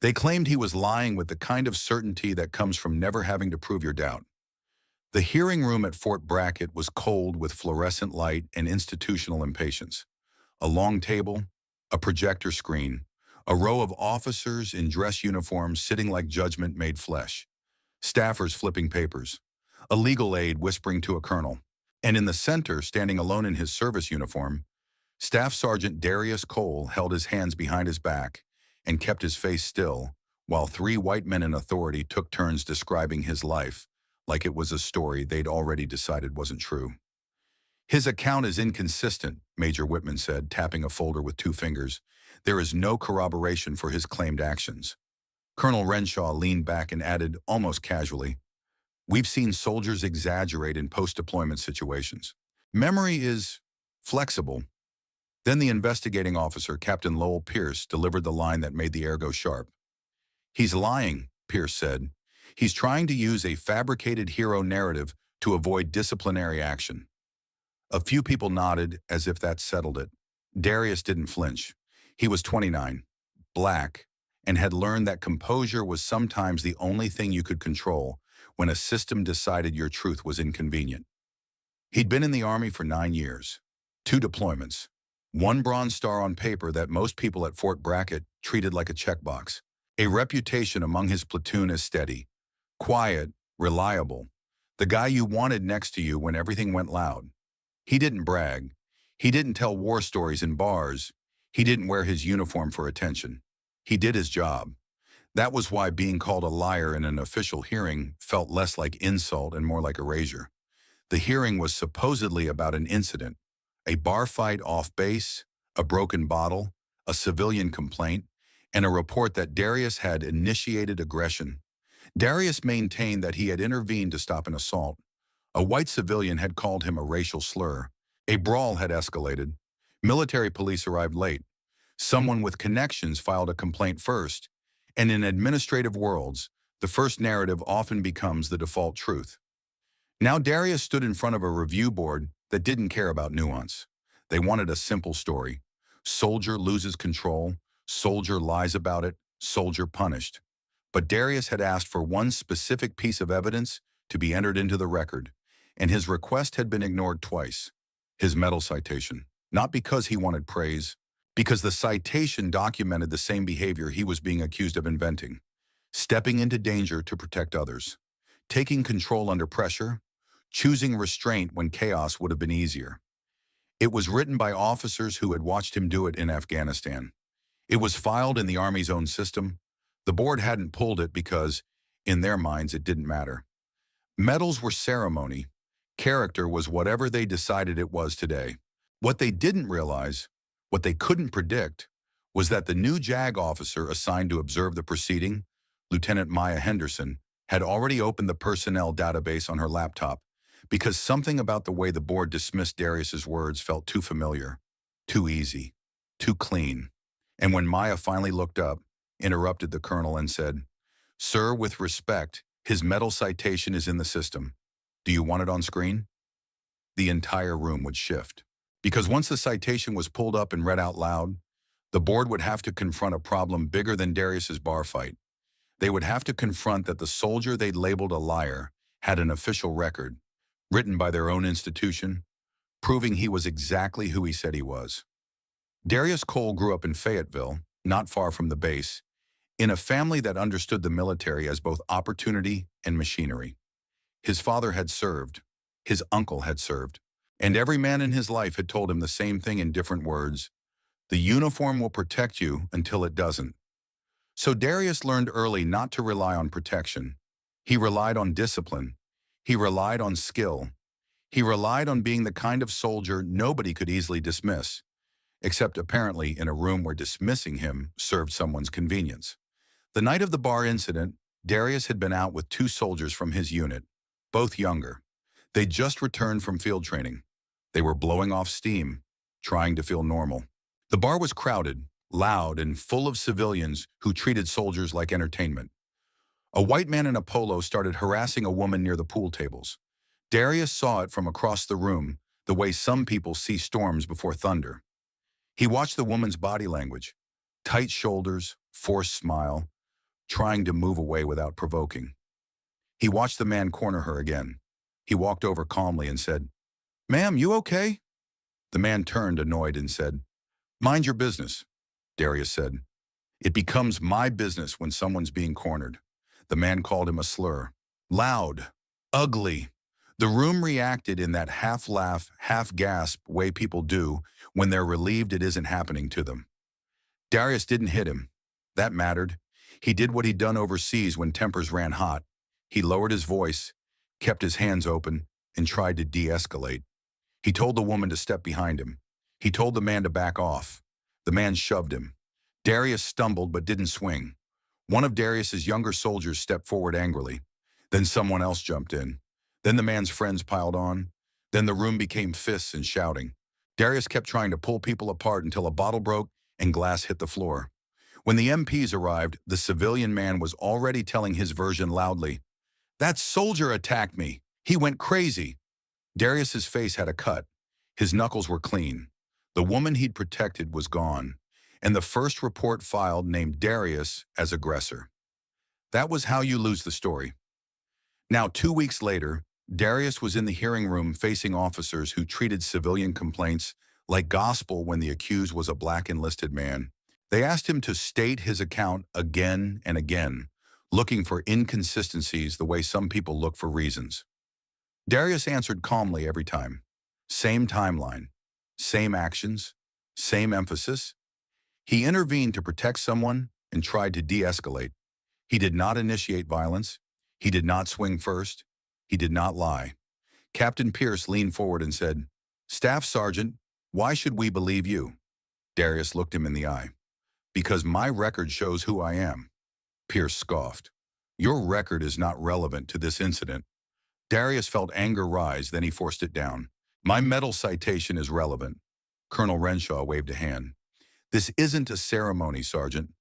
They claimed he was lying with the kind of certainty that comes from never having to prove your doubt. The hearing room at Fort Brackett was cold with fluorescent light and institutional impatience. A long table, a projector screen, a row of officers in dress uniforms sitting like judgment made flesh, staffers flipping papers, a legal aide whispering to a colonel, and in the center, standing alone in his service uniform, Staff Sergeant Darius Cole held his hands behind his back and kept his face still, while three white men in authority took turns describing his life like it was a story they'd already decided wasn't true. His account is inconsistent, Major Whitman said, tapping a folder with two fingers. There is no corroboration for his claimed actions. Colonel Renshaw leaned back and added, almost casually, "We've seen soldiers exaggerate in post-deployment situations. Memory is flexible." Then the investigating officer, Captain Lowell Pierce, delivered the line that made the air go sharp. "He's lying," Pierce said. "He's trying to use a fabricated hero narrative to avoid disciplinary action." A few people nodded as if that settled it. Darius didn't flinch. He was 29, black, and had learned that composure was sometimes the only thing you could control when a system decided your truth was inconvenient. He'd been in the Army for 9 years, 2 deployments, 1 Bronze Star on paper that most people at Fort Brackett treated like a checkbox, a reputation among his platoon as steady, quiet, reliable, the guy you wanted next to you when everything went loud. He didn't brag. He didn't tell war stories in bars. He didn't wear his uniform for attention. He did his job. That was why being called a liar in an official hearing felt less like insult and more like erasure. The hearing was supposedly about an incident, a bar fight off base, a broken bottle, a civilian complaint, and a report that Darius had initiated aggression. Darius maintained that he had intervened to stop an assault. A white civilian had called him a racial slur. A brawl had escalated. Military police arrived late. Someone with connections filed a complaint first. And in administrative worlds, the first narrative often becomes the default truth. Now Darius stood in front of a review board that didn't care about nuance. They wanted a simple story. Soldier loses control. Soldier lies about it. Soldier punished. But Darius had asked for one specific piece of evidence to be entered into the record, and his request had been ignored twice. His medal citation. Not because he wanted praise, because the citation documented the same behavior he was being accused of inventing. Stepping into danger to protect others. Taking control under pressure. Choosing restraint when chaos would have been easier. It was written by officers who had watched him do it in Afghanistan. It was filed in the Army's own system. The board hadn't pulled it because, in their minds, it didn't matter. Medals were ceremony. Character was whatever they decided it was today. What they didn't realize, what they couldn't predict, was that the new JAG officer assigned to observe the proceeding, Lieutenant Maya Henderson, had already opened the personnel database on her laptop because something about the way the board dismissed Darius's words felt too familiar, too easy, too clean. And when Maya finally looked up, interrupted the colonel and said, "Sir, with respect, his medal citation is in the system. Do you want it on screen?" The entire room would shift. Because once the citation was pulled up and read out loud, the board would have to confront a problem bigger than Darius's bar fight. They would have to confront that the soldier they'd labeled a liar had an official record, written by their own institution, proving he was exactly who he said he was. Darius Cole grew up in Fayetteville, not far from the base, in a family that understood the military as both opportunity and machinery. His father had served, his uncle had served, and every man in his life had told him the same thing in different words: the uniform will protect you until it doesn't. So Darius learned early not to rely on protection. He relied on discipline. He relied on skill. He relied on being the kind of soldier nobody could easily dismiss, except apparently in a room where dismissing him served someone's convenience. The night of the bar incident, Darius had been out with 2 soldiers from his unit, both younger. They'd just returned from field training. They were blowing off steam, trying to feel normal. The bar was crowded, loud, and full of civilians who treated soldiers like entertainment. A white man in a polo started harassing a woman near the pool tables. Darius saw it from across the room, the way some people see storms before thunder. He watched the woman's body language, tight shoulders, forced smile, trying to move away without provoking. He watched the man corner her again. He walked over calmly and said, "Ma'am, you okay?" The man turned, annoyed, and said, "Mind your business," Darius said. "It becomes my business when someone's being cornered." The man called him a slur. Loud. Ugly. The room reacted in that half-laugh, half-gasp way people do when they're relieved it isn't happening to them. Darius didn't hit him. That mattered. He did what he'd done overseas when tempers ran hot. He lowered his voice, kept his hands open, and tried to de-escalate. He told the woman to step behind him. He told the man to back off. The man shoved him. Darius stumbled but didn't swing. One of Darius's younger soldiers stepped forward angrily. Then someone else jumped in. Then the man's friends piled on. Then the room became fists and shouting. Darius kept trying to pull people apart until a bottle broke and glass hit the floor. When the MPs arrived, the civilian man was already telling his version loudly. "That soldier attacked me. He went crazy." Darius's face had a cut. His knuckles were clean. The woman he'd protected was gone, and the first report filed named Darius as aggressor. That was how you lose the story. Now, 2 weeks later, Darius was in the hearing room facing officers who treated civilian complaints like gospel when the accused was a black enlisted man. They asked him to state his account again and again, looking for inconsistencies the way some people look for reasons. Darius answered calmly every time. Same timeline, same actions, same emphasis. He intervened to protect someone and tried to de-escalate. He did not initiate violence. He did not swing first. He did not lie. Captain Pierce leaned forward and said, "Staff Sergeant, why should we believe you?" Darius looked him in the eye. "Because my record shows who I am." Pierce scoffed. "Your record is not relevant to this incident." Darius felt anger rise, then he forced it down. "My medal citation is relevant." Colonel Renshaw waved a hand. "This isn't a ceremony, Sergeant."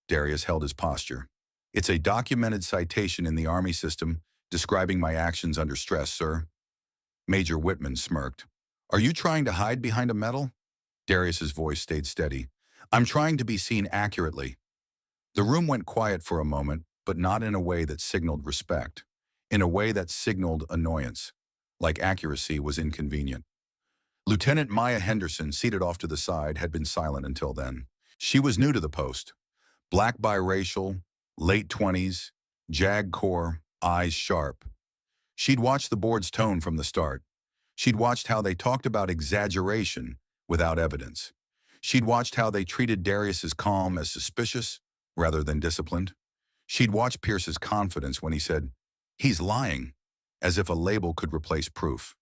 Darius held his posture. "It's a documented citation in the Army system describing my actions under stress, sir." Major Whitman smirked. "Are you trying to hide behind a medal?" Darius's voice stayed steady. "I'm trying to be seen accurately." The room went quiet for a moment, but not in a way that signaled respect. In a way that signaled annoyance, like accuracy was inconvenient. Lieutenant Maya Henderson, seated off to the side, had been silent until then. She was new to the post. Black biracial, late 20s, JAG Corps, eyes sharp. She'd watched the board's tone from the start. She'd watched how they talked about exaggeration without evidence. She'd watched how they treated Darius's calm as suspicious rather than disciplined. She'd watched Pierce's confidence when he said, "He's lying," as if a label could replace proof.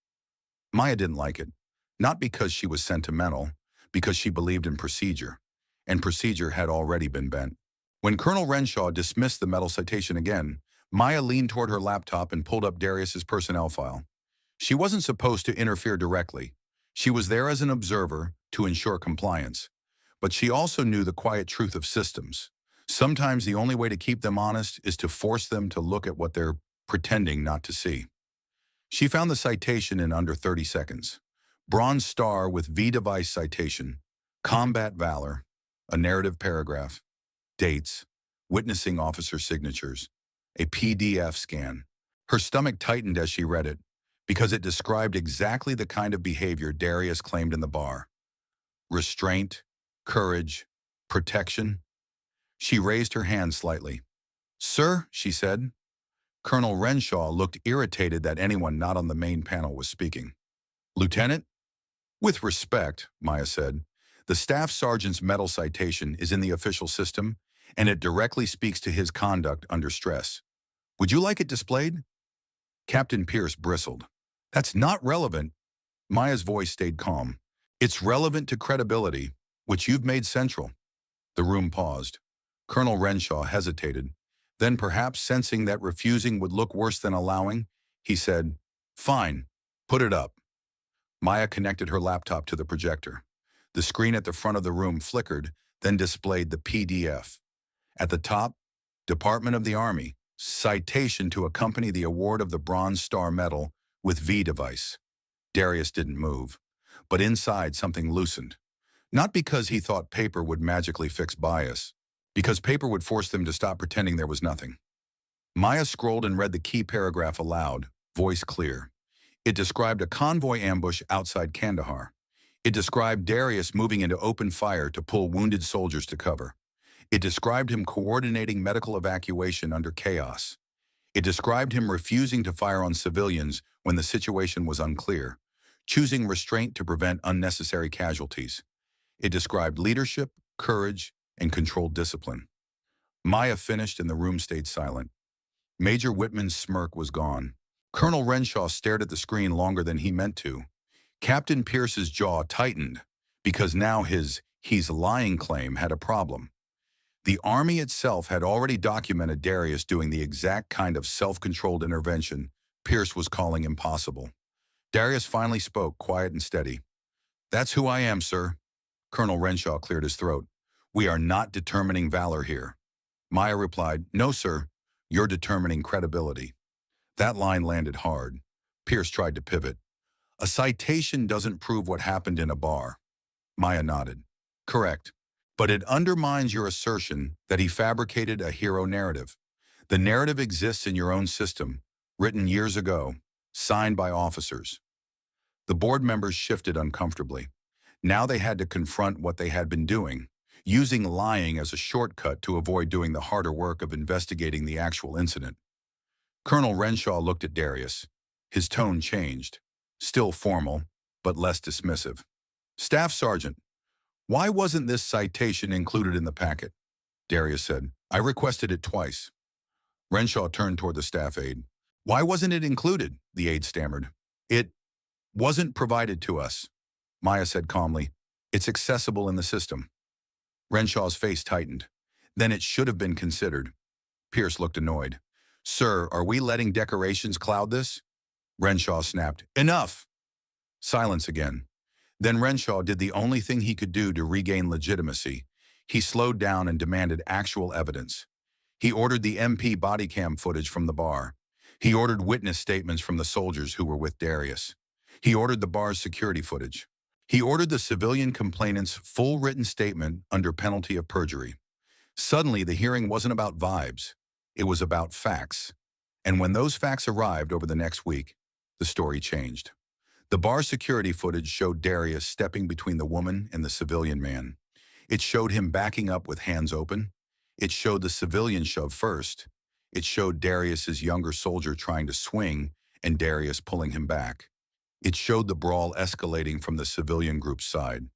Maya didn't like it, not because she was sentimental, because she believed in procedure, and procedure had already been bent. When Colonel Renshaw dismissed the medal citation again, Maya leaned toward her laptop and pulled up Darius's personnel file. She wasn't supposed to interfere directly. She was there as an observer to ensure compliance. But she also knew the quiet truth of systems. Sometimes the only way to keep them honest is to force them to look at what they're pretending not to see. She found the citation in under 30 seconds. Bronze Star with V-Device citation, combat valor, a narrative paragraph, dates, witnessing officer signatures, a PDF scan. Her stomach tightened as she read it, because it described exactly the kind of behavior Darius claimed in the bar. Restraint, courage, protection. She raised her hand slightly. "Sir," she said. Colonel Renshaw looked irritated that anyone not on the main panel was speaking. "Lieutenant?" "With respect," Maya said, "the staff sergeant's medal citation is in the official system, and it directly speaks to his conduct under stress. Would you like it displayed?" Captain Pierce bristled. "That's not relevant." Maya's voice stayed calm. "It's relevant to credibility, which you've made central." The room paused. Colonel Renshaw hesitated. Then, perhaps sensing that refusing would look worse than allowing, he said, "Fine, put it up." Maya connected her laptop to the projector. The screen at the front of the room flickered, then displayed the PDF. At the top, Department of the Army, citation to accompany the award of the Bronze Star Medal with V-Device. Darius didn't move, but inside something loosened. Not because he thought paper would magically fix bias, because paper would force them to stop pretending there was nothing. Maya scrolled and read the key paragraph aloud, voice clear. It described a convoy ambush outside Kandahar. It described Darius moving into open fire to pull wounded soldiers to cover. It described him coordinating medical evacuation under chaos. It described him refusing to fire on civilians when the situation was unclear, choosing restraint to prevent unnecessary casualties. It described leadership, courage, and controlled discipline. Maya finished and the room stayed silent. Major Whitman's smirk was gone. Colonel Renshaw stared at the screen longer than he meant to. Captain Pierce's jaw tightened because now his "he's lying" claim had a problem. The Army itself had already documented Darius doing the exact kind of self-controlled intervention Pierce was calling impossible. Darius finally spoke, quiet and steady. "That's who I am, sir." Colonel Renshaw cleared his throat. "We are not determining valor here." Maya replied, "No, sir. You're determining credibility." That line landed hard. Pierce tried to pivot. "A citation doesn't prove what happened in a bar." Maya nodded. "Correct. But it undermines your assertion that he fabricated a hero narrative. The narrative exists in your own system, written years ago, signed by officers." The board members shifted uncomfortably. Now they had to confront what they had been doing, using lying as a shortcut to avoid doing the harder work of investigating the actual incident. Colonel Renshaw looked at Darius. His tone changed, still formal, but less dismissive. "Staff Sergeant, why wasn't this citation included in the packet?" Darius said. "I requested it twice." Renshaw turned toward the staff aide. "Why wasn't it included?" the aide stammered. "It wasn't provided to us," Maya said calmly. "It's accessible in the system." Renshaw's face tightened. "Then it should have been considered." Pierce looked annoyed. "Sir, are we letting decorations cloud this?" Renshaw snapped. "Enough!" Silence again. Then Renshaw did the only thing he could do to regain legitimacy. He slowed down and demanded actual evidence. He ordered the MP body cam footage from the bar. He ordered witness statements from the soldiers who were with Darius. He ordered the bar's security footage. He ordered the civilian complainant's full written statement under penalty of perjury. Suddenly, the hearing wasn't about vibes. It was about facts. And when those facts arrived over the next week, the story changed. The bar security footage showed Darius stepping between the woman and the civilian man. It showed him backing up with hands open. It showed the civilian shove first. It showed Darius's younger soldier trying to swing and Darius pulling him back. It showed the brawl escalating from the civilian group's side.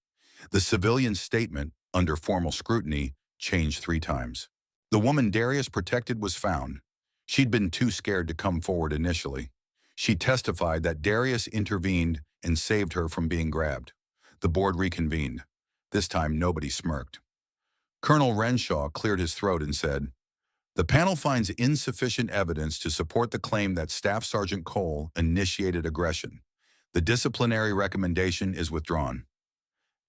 The civilian statement, under formal scrutiny, changed 3 times. The woman Darius protected was found. She'd been too scared to come forward initially. She testified that Darius intervened and saved her from being grabbed. The board reconvened. This time, nobody smirked. Colonel Renshaw cleared his throat and said, "The panel finds insufficient evidence to support the claim that Staff Sergeant Cole initiated aggression. The disciplinary recommendation is withdrawn."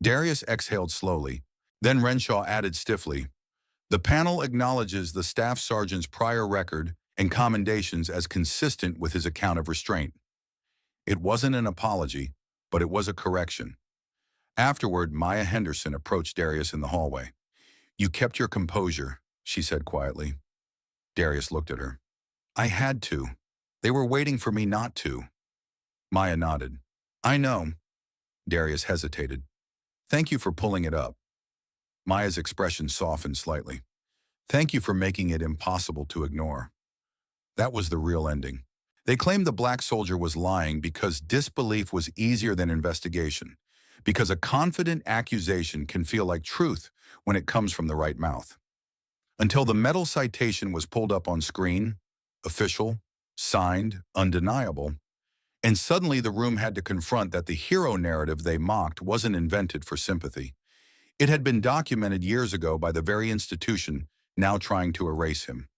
Darius exhaled slowly. Then Renshaw added stiffly, "The panel acknowledges the Staff Sergeant's prior record and commendations as consistent with his account of restraint." It wasn't an apology, but it was a correction. Afterward, Maya Henderson approached Darius in the hallway. "You kept your composure," she said quietly. Darius looked at her. "I had to. They were waiting for me not to." Maya nodded. "I know." Darius hesitated. "Thank you for pulling it up." Maya's expression softened slightly. "Thank you for making it impossible to ignore." That was the real ending. They claimed the black soldier was lying because disbelief was easier than investigation, because a confident accusation can feel like truth when it comes from the right mouth. Until the metal citation was pulled up on screen, official, signed, undeniable, and suddenly the room had to confront that the hero narrative they mocked wasn't invented for sympathy. It had been documented years ago by the very institution now trying to erase him.